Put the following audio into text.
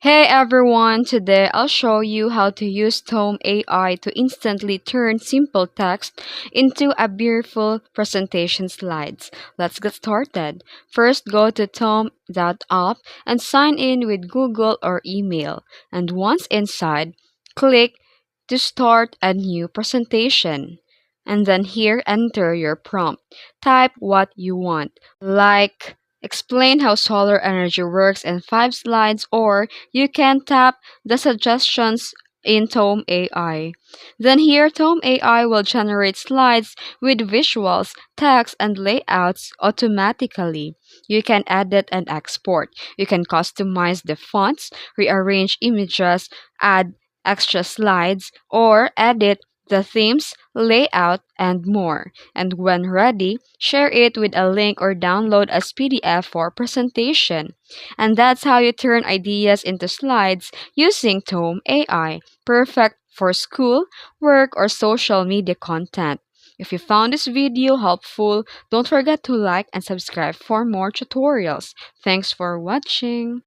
Hey everyone, today I'll show you how to use Tome AI to instantly turn simple text into a beautiful presentation slides. Let's get started. First, go to tome.app and sign in with Google or email. And once inside, click to start a new presentation. And then here, enter your prompt. Type what you want, like explain how solar energy works in 5 slides, or you can tap the suggestions in Tome AI. Then here, Tome AI will generate slides with visuals, text, and layouts automatically. You can edit and export. You can customize the fonts, rearrange images, add extra slides, or edit the themes, layout, and more. And when ready, share it with a link or download as PDF for presentation. And that's how you turn ideas into slides using Tome AI. Perfect for school, work, or social media content. If you found this video helpful, don't forget to like and subscribe for more tutorials. Thanks for watching.